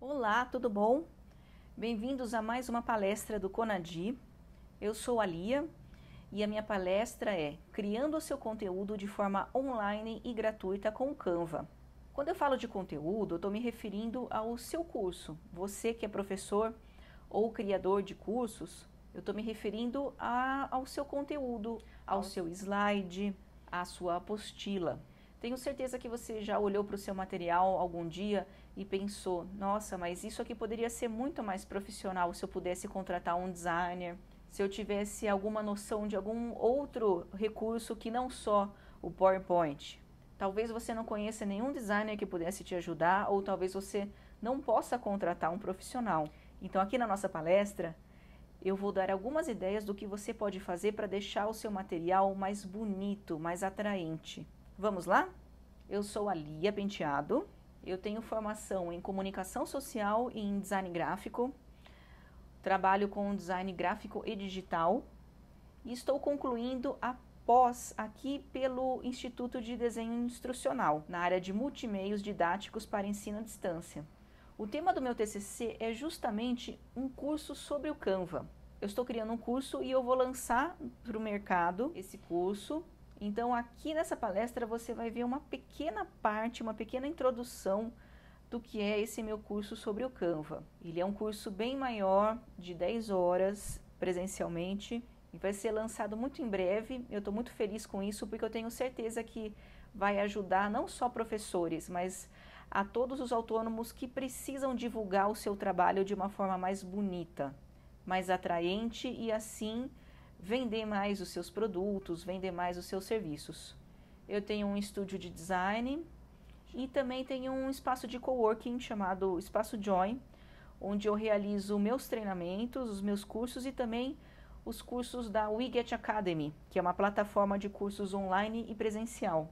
Olá, tudo bom? Bem-vindos a mais uma palestra do Conadi. Eu sou a Lia e a minha palestra é Criando o seu conteúdo de forma online e gratuita com o Canva. Quando eu falo de conteúdo, eu estou me referindo ao seu curso. Você que é professor ou criador de cursos, eu estou me referindo ao seu conteúdo, ao seu slide, à sua apostila. Tenho certeza que você já olhou para o seu material algum dia e pensou, nossa, mas isso aqui poderia ser muito mais profissional se eu pudesse contratar um designer, se eu tivesse alguma noção de algum outro recurso que não só o PowerPoint. Talvez você não conheça nenhum designer que pudesse te ajudar, ou talvez você não possa contratar um profissional. Então aqui na nossa palestra, eu vou dar algumas ideias do que você pode fazer para deixar o seu material mais bonito, mais atraente. Vamos lá? Eu sou a Lia Penteado, eu tenho formação em comunicação social e em design gráfico, trabalho com design gráfico e digital e estou concluindo a pós aqui pelo Instituto de Desenho Instrucional, na área de multimeios didáticos para ensino à distância. O tema do meu TCC é justamente um curso sobre o Canva. Eu estou criando um curso e eu vou lançar para o mercado esse curso. Então aqui nessa palestra você vai ver uma pequena parte, uma pequena introdução do que é esse meu curso sobre o Canva. Ele é um curso bem maior, de 10 horas presencialmente, e vai ser lançado muito em breve. Eu estou muito feliz com isso porque eu tenho certeza que vai ajudar não só professores, mas a todos os autônomos que precisam divulgar o seu trabalho de uma forma mais bonita, mais atraente e assim vender mais os seus produtos, vender mais os seus serviços. Eu tenho um estúdio de design e também tenho um espaço de coworking chamado Espaço Join, onde eu realizo meus treinamentos, os meus cursos e também os cursos da WeGet Academy, que é uma plataforma de cursos online e presencial.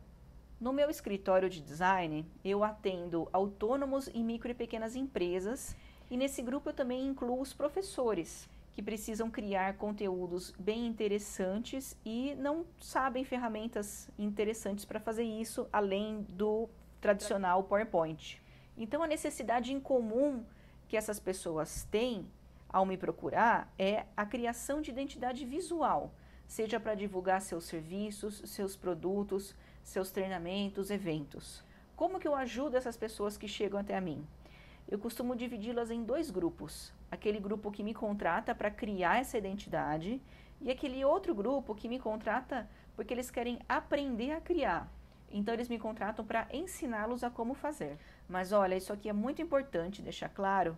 No meu escritório de design, eu atendo autônomos e micro e pequenas empresas e nesse grupo eu também incluo os professores que precisam criar conteúdos bem interessantes e não sabem ferramentas interessantes para fazer isso, além do tradicional PowerPoint. Então, a necessidade em comum que essas pessoas têm ao me procurar é a criação de identidade visual, seja para divulgar seus serviços, seus produtos, seus treinamentos, eventos. Como que eu ajudo essas pessoas que chegam até a mim? Eu costumo dividi-las em dois grupos. Aquele grupo que me contrata para criar essa identidade e aquele outro grupo que me contrata porque eles querem aprender a criar. Então eles me contratam para ensiná-los a como fazer. Mas olha, isso aqui é muito importante deixar claro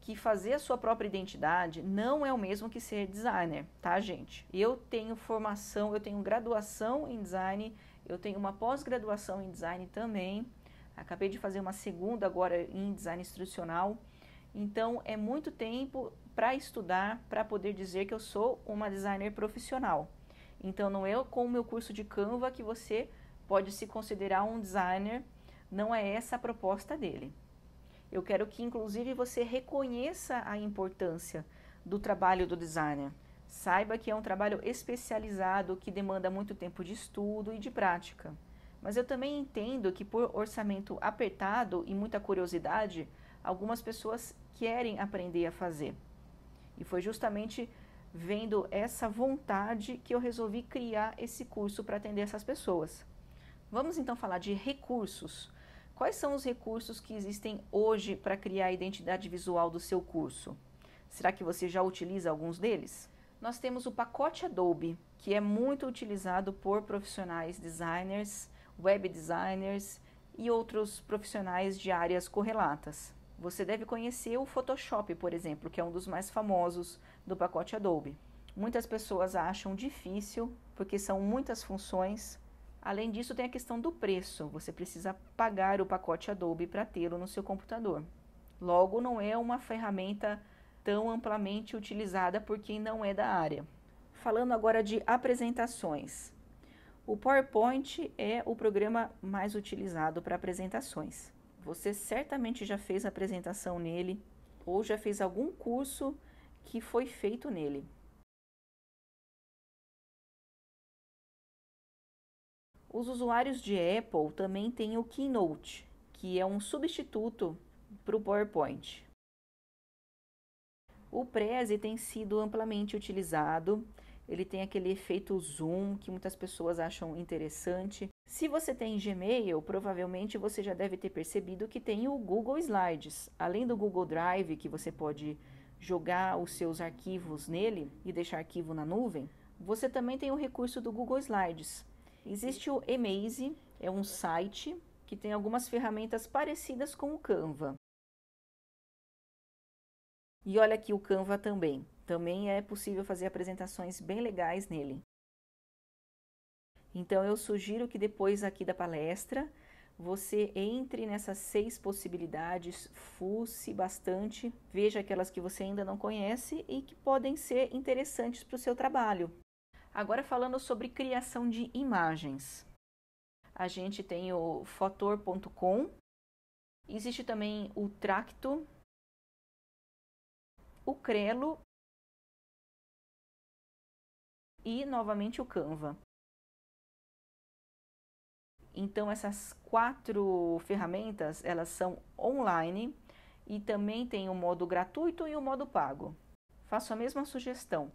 que fazer a sua própria identidade não é o mesmo que ser designer, tá, gente? Eu tenho formação, eu tenho graduação em design, eu tenho uma pós-graduação em design também. Acabei de fazer uma segunda agora em design instrucional. Então, é muito tempo para estudar, para poder dizer que eu sou uma designer profissional. Então, não é com o meu curso de Canva que você pode se considerar um designer, não é essa a proposta dele. Eu quero que, inclusive, você reconheça a importância do trabalho do designer. Saiba que é um trabalho especializado que demanda muito tempo de estudo e de prática. Mas eu também entendo que por orçamento apertado e muita curiosidade, algumas pessoas querem aprender a fazer. E foi justamente vendo essa vontade que eu resolvi criar esse curso para atender essas pessoas. Vamos então falar de recursos. Quais são os recursos que existem hoje para criar a identidade visual do seu curso? Será que você já utiliza alguns deles? Nós temos o pacote Adobe, que é muito utilizado por profissionais designers, web designers e outros profissionais de áreas correlatas. Você deve conhecer o Photoshop, por exemplo, que é um dos mais famosos do pacote Adobe. Muitas pessoas acham difícil, porque são muitas funções. Além disso, tem a questão do preço. Você precisa pagar o pacote Adobe para tê-lo no seu computador. Logo, não é uma ferramenta tão amplamente utilizada por quem não é da área. Falando agora de apresentações. O PowerPoint é o programa mais utilizado para apresentações. Você certamente já fez apresentação nele ou já fez algum curso que foi feito nele. Os usuários de Apple também têm o Keynote, que é um substituto para o PowerPoint. O Prezi tem sido amplamente utilizado, ele tem aquele efeito zoom que muitas pessoas acham interessante. Se você tem Gmail, provavelmente você já deve ter percebido que tem o Google Slides. Além do Google Drive, que você pode jogar os seus arquivos nele e deixar arquivo na nuvem, você também tem o recurso do Google Slides. Existe o Emaze, é um site que tem algumas ferramentas parecidas com o Canva. E olha aqui o Canva também. Também é possível fazer apresentações bem legais nele. Então eu sugiro que depois aqui da palestra você entre nessas 6 possibilidades, fuce bastante, veja aquelas que você ainda não conhece e que podem ser interessantes para o seu trabalho. Agora falando sobre criação de imagens. A gente tem o Fotor.com, existe também o Tracto, o Crelo e novamente o Canva. Então essas 4 ferramentas, elas são online e também tem o modo gratuito e o modo pago. Faço a mesma sugestão.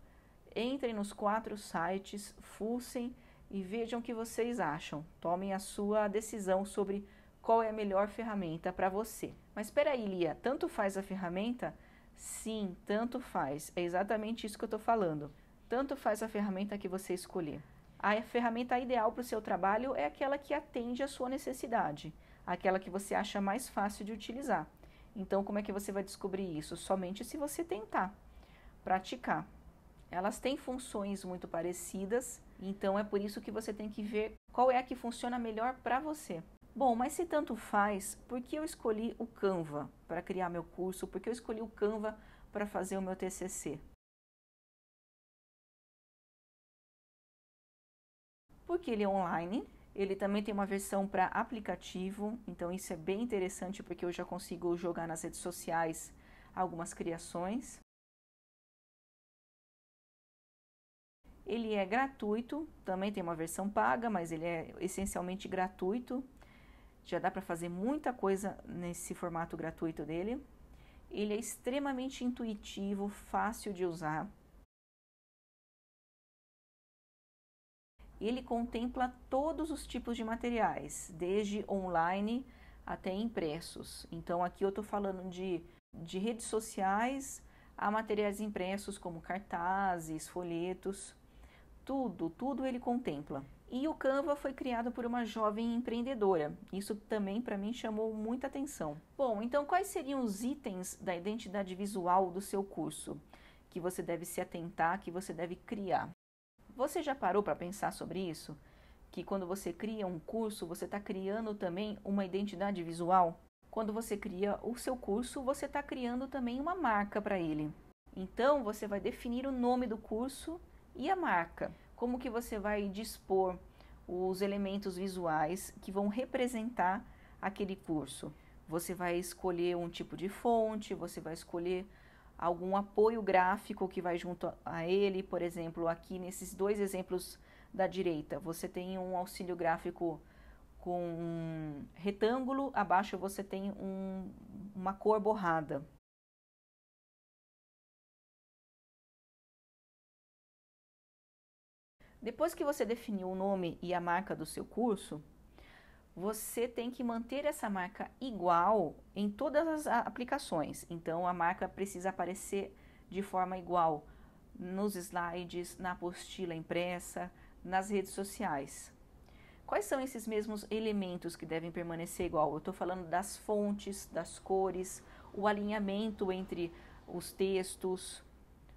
Entrem nos 4 sites, fucem e vejam o que vocês acham. Tomem a sua decisão sobre qual é a melhor ferramenta para você. Mas espera aí, Lia, tanto faz a ferramenta? Sim, tanto faz. É exatamente isso que eu estou falando. Tanto faz a ferramenta que você escolher. A ferramenta ideal para o seu trabalho é aquela que atende à sua necessidade, aquela que você acha mais fácil de utilizar. Então, como é que você vai descobrir isso? Somente se você tentar, praticar. Elas têm funções muito parecidas, então é por isso que você tem que ver qual é a que funciona melhor para você. Bom, mas se tanto faz, por que eu escolhi o Canva para criar meu curso? Por que eu escolhi o Canva para fazer o meu TCC? Porque ele é online, ele também tem uma versão para aplicativo, então isso é bem interessante porque eu já consigo jogar nas redes sociais algumas criações. Ele é gratuito, também tem uma versão paga, mas ele é essencialmente gratuito. Já dá para fazer muita coisa nesse formato gratuito dele. Ele é extremamente intuitivo, fácil de usar. Ele contempla todos os tipos de materiais, desde online até impressos. Então aqui eu estou falando de redes sociais a materiais impressos como cartazes, folhetos, tudo ele contempla. E o Canva foi criado por uma jovem empreendedora. Isso também para mim chamou muita atenção. Bom, então quais seriam os itens da identidade visual do seu curso que você deve se atentar, que você deve criar? Você já parou para pensar sobre isso? Que quando você cria um curso, você está criando também uma identidade visual? Quando você cria o seu curso, você está criando também uma marca para ele. Então, você vai definir o nome do curso e a marca. Como que você vai dispor os elementos visuais que vão representar aquele curso? Você vai escolher um tipo de fonte, você vai escolher algum apoio gráfico que vai junto a ele. Por exemplo, aqui nesses 2 exemplos da direita, você tem um auxílio gráfico com um retângulo, abaixo você tem uma cor borrada. Depois que você definiu o nome e a marca do seu curso, você tem que manter essa marca igual em todas as aplicações. Então, a marca precisa aparecer de forma igual nos slides, na apostila impressa, nas redes sociais. Quais são esses mesmos elementos que devem permanecer igual? Eu estou falando das fontes, das cores, o alinhamento entre os textos,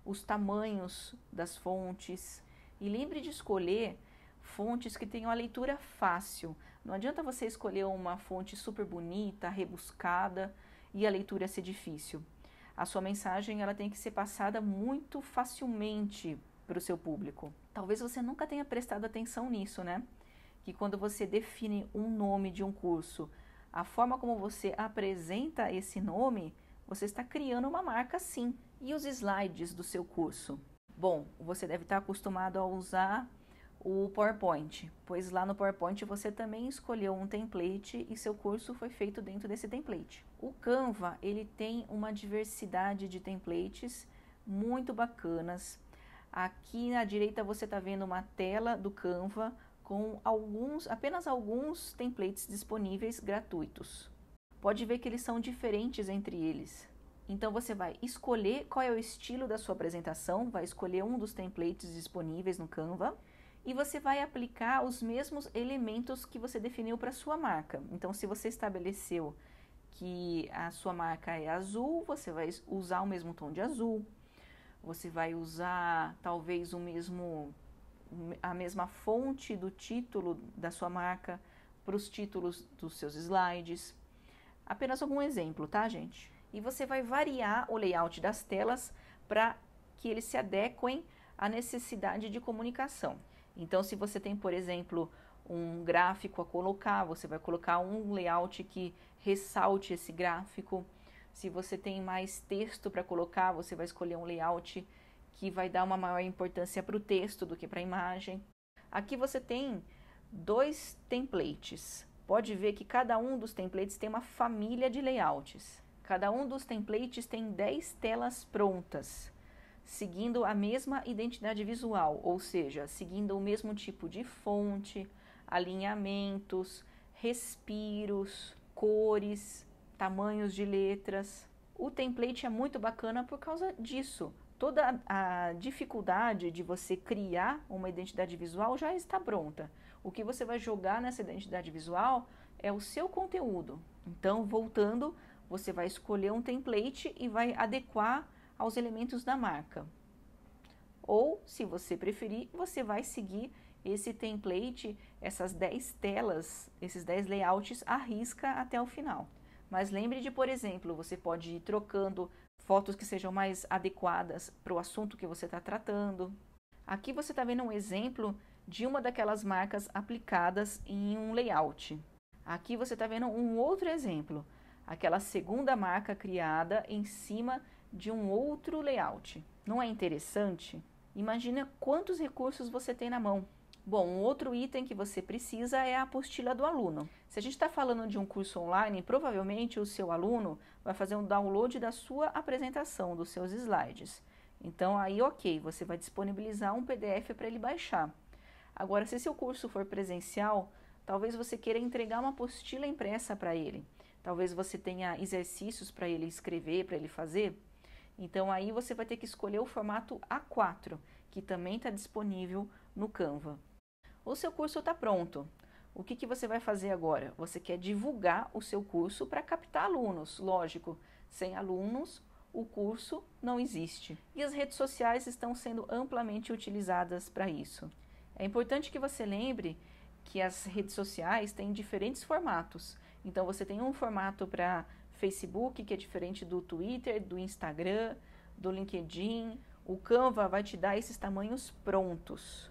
os tamanhos das fontes. E lembre de escolher fontes que tenham a leitura fácil. Não adianta você escolher uma fonte super bonita, rebuscada e a leitura ser difícil. A sua mensagem ela tem que ser passada muito facilmente para o seu público. Talvez você nunca tenha prestado atenção nisso, né? Que quando você define um nome de um curso, a forma como você apresenta esse nome, você está criando uma marca sim. E os slides do seu curso? Bom, você deve estar acostumado a usar o PowerPoint, pois lá no PowerPoint você também escolheu um template e seu curso foi feito dentro desse template. O Canva, ele tem uma diversidade de templates muito bacanas. Aqui na direita você está vendo uma tela do Canva com apenas alguns templates disponíveis gratuitos. Pode ver que eles são diferentes entre eles. Então você vai escolher qual é o estilo da sua apresentação, vai escolher um dos templates disponíveis no Canva e você vai aplicar os mesmos elementos que você definiu para a sua marca. Então, se você estabeleceu que a sua marca é azul, você vai usar o mesmo tom de azul. Você vai usar talvez a mesma fonte do título da sua marca para os títulos dos seus slides. Apenas algum exemplo, tá, gente? E você vai variar o layout das telas para que eles se adequem à necessidade de comunicação. Então, se você tem, por exemplo, um gráfico a colocar, você vai colocar um layout que ressalte esse gráfico. Se você tem mais texto para colocar, você vai escolher um layout que vai dar uma maior importância para o texto do que para a imagem. Aqui você tem 2 templates. Pode ver que cada um dos templates tem uma família de layouts. Cada um dos templates tem 10 telas prontas, seguindo a mesma identidade visual, ou seja, seguindo o mesmo tipo de fonte, alinhamentos, respiros, cores, tamanhos de letras. O template é muito bacana por causa disso. Toda a dificuldade de você criar uma identidade visual já está pronta. O que você vai jogar nessa identidade visual é o seu conteúdo. Então, voltando, você vai escolher um template e vai adequar aos elementos da marca. Ou, se você preferir, você vai seguir esse template, essas 10 telas, esses 10 layouts à risca até o final. Mas lembre de, por exemplo, você pode ir trocando fotos que sejam mais adequadas para o assunto que você está tratando. Aqui você está vendo um exemplo de uma daquelas marcas aplicadas em um layout. Aqui você está vendo um outro exemplo, aquela segunda marca criada em cima de um outro layout. Não é interessante? Imagina quantos recursos você tem na mão. Bom, um outro item que você precisa é a apostila do aluno. Se a gente está falando de um curso online, provavelmente o seu aluno vai fazer um download da sua apresentação, dos seus slides. Então, aí, ok, você vai disponibilizar um PDF para ele baixar. Agora, se seu curso for presencial, talvez você queira entregar uma apostila impressa para ele. Talvez você tenha exercícios para ele escrever, para ele fazer. Então, aí você vai ter que escolher o formato A4, que também está disponível no Canva. O seu curso está pronto. O que você vai fazer agora? Você quer divulgar o seu curso para captar alunos. Lógico, sem alunos, o curso não existe. E as redes sociais estão sendo amplamente utilizadas para isso. É importante que você lembre que as redes sociais têm diferentes formatos. Então, você tem um formato para Facebook, que é diferente do Twitter, do Instagram, do LinkedIn. O Canva vai te dar esses tamanhos prontos.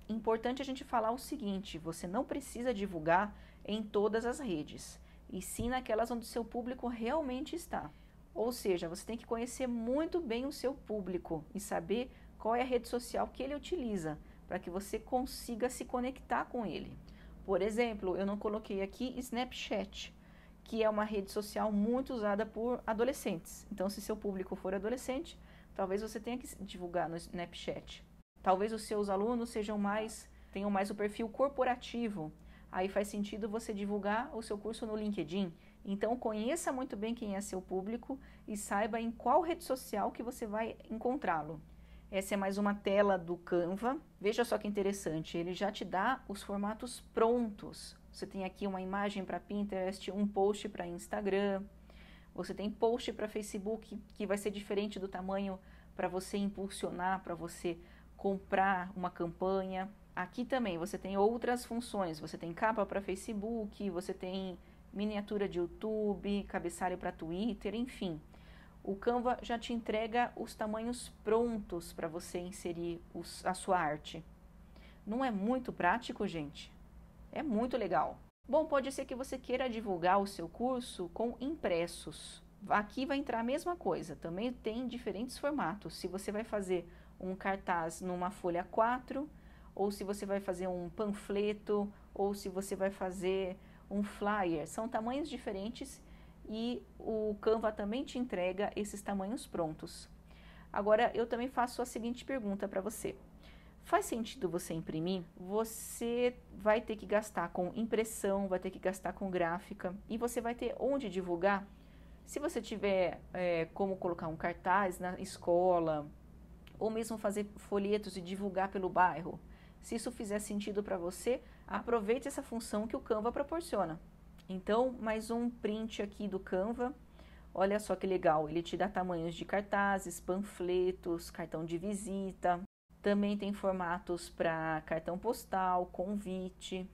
Importante a gente falar o seguinte, você não precisa divulgar em todas as redes, e sim naquelas onde o seu público realmente está. Ou seja, você tem que conhecer muito bem o seu público e saber qual é a rede social que ele utiliza, para que você consiga se conectar com ele. Por exemplo, eu não coloquei aqui Snapchat, que é uma rede social muito usada por adolescentes. Então, se seu público for adolescente, talvez você tenha que divulgar no Snapchat. Talvez os seus alunos tenham mais o perfil corporativo. Aí faz sentido você divulgar o seu curso no LinkedIn. Então, conheça muito bem quem é seu público e saiba em qual rede social que você vai encontrá-lo. Essa é mais uma tela do Canva. Veja só que interessante, ele já te dá os formatos prontos. Você tem aqui uma imagem para Pinterest, um post para Instagram. Você tem post para Facebook, que vai ser diferente do tamanho para você impulsionar, para você comprar uma campanha. Aqui também você tem outras funções. Você tem capa para Facebook, você tem miniatura de YouTube, cabeçalho para Twitter, enfim. O Canva já te entrega os tamanhos prontos para você inserir a sua arte. Não é muito prático, gente? É muito legal. Bom, pode ser que você queira divulgar o seu curso com impressos. Aqui vai entrar a mesma coisa, também tem diferentes formatos. Se você vai fazer um cartaz numa folha 4 ou se você vai fazer um panfleto, ou se você vai fazer um flyer. São tamanhos diferentes e o Canva também te entrega esses tamanhos prontos. Agora, eu também faço a seguinte pergunta para você. Faz sentido você imprimir? Você vai ter que gastar com impressão, vai ter que gastar com gráfica e você vai ter onde divulgar? Se você tiver como colocar um cartaz na escola ou mesmo fazer folhetos e divulgar pelo bairro, se isso fizer sentido para você, aproveite essa função que o Canva proporciona. Então, mais um print aqui do Canva. Olha só que legal, ele te dá tamanhos de cartazes, panfletos, cartão de visita. Também tem formatos para cartão postal, convite.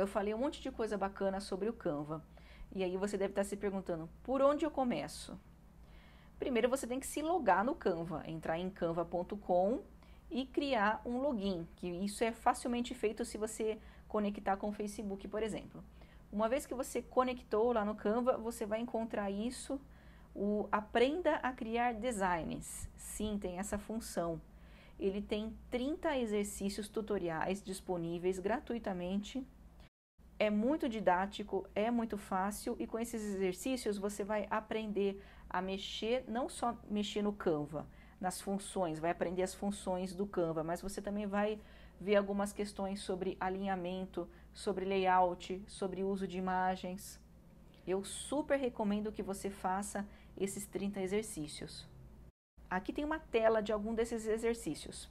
eu falei um monte de coisa bacana sobre o Canva. E aí você deve estar se perguntando, por onde eu começo? Primeiro você tem que se logar no Canva, entrar em canva.com e criar um login, que isso é facilmente feito se você conectar com o Facebook, por exemplo. Uma vez que você conectou lá no Canva, você vai encontrar isso, o Aprenda a Criar Designs. Sim, tem essa função. Ele tem 30 exercícios tutoriais disponíveis gratuitamente. É muito didático, é muito fácil e com esses exercícios você vai aprender a mexer, não só mexer no Canva, nas funções, vai aprender as funções do Canva, mas você também vai ver algumas questões sobre alinhamento, sobre layout, sobre uso de imagens. Eu super recomendo que você faça esses 30 exercícios. Aqui tem uma tela de algum desses exercícios.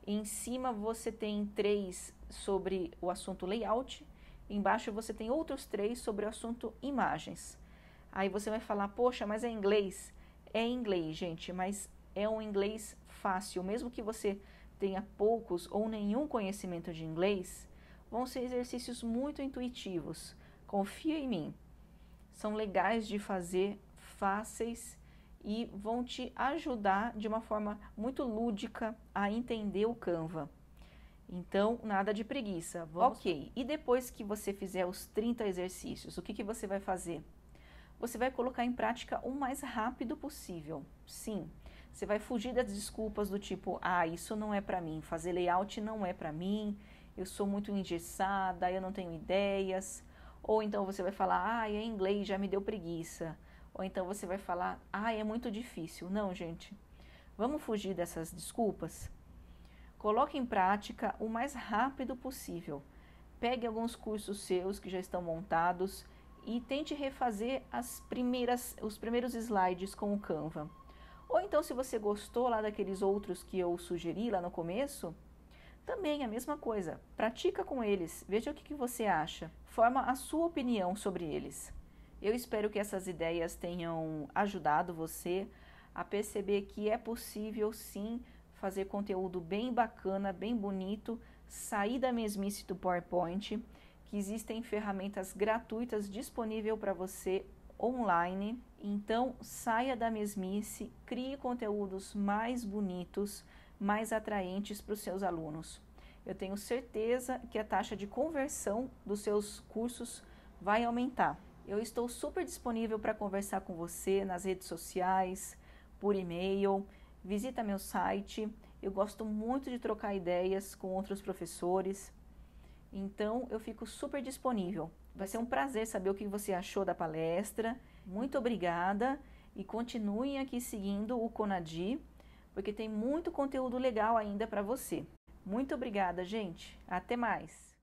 Em cima você tem 3 sobre o assunto layout, embaixo você tem outros 3 sobre o assunto imagens. Aí você vai falar, poxa, mas é inglês? É inglês, gente, mas é um inglês fácil. Mesmo que você tenha poucos ou nenhum conhecimento de inglês, vão ser exercícios muito intuitivos. Confia em mim. São legais de fazer, fáceis e vão te ajudar de uma forma muito lúdica a entender o Canva. Então, nada de preguiça. Ok, e depois que você fizer os 30 exercícios, o que você vai fazer? Você vai colocar em prática o mais rápido possível. Sim, você vai fugir das desculpas do tipo, isso não é para mim, fazer layout não é para mim, eu sou muito engessada, eu não tenho ideias. Ou então você vai falar, é inglês, já me deu preguiça. Ou então você vai falar, é muito difícil. Não, gente, vamos fugir dessas desculpas? Coloque em prática o mais rápido possível. Pegue alguns cursos seus que já estão montados e tente refazer os primeiros slides com o Canva. Ou então, se você gostou lá daqueles outros que eu sugeri lá no começo, também a mesma coisa. Pratica com eles, veja o que você acha. Forma a sua opinião sobre eles. Eu espero que essas ideias tenham ajudado você a perceber que é possível sim fazer conteúdo bem bacana, bem bonito, sair da mesmice do PowerPoint, que existem ferramentas gratuitas disponíveis para você online. Então, saia da mesmice, crie conteúdos mais bonitos, mais atraentes para os seus alunos. Eu tenho certeza que a taxa de conversão dos seus cursos vai aumentar. Eu estou super disponível para conversar com você nas redes sociais, por e-mail. Visita meu site, eu gosto muito de trocar ideias com outros professores, então eu fico super disponível. Vai ser um prazer saber o que você achou da palestra. Muito obrigada e continuem aqui seguindo o Conadi, porque tem muito conteúdo legal ainda para você. Muito obrigada, gente. Até mais!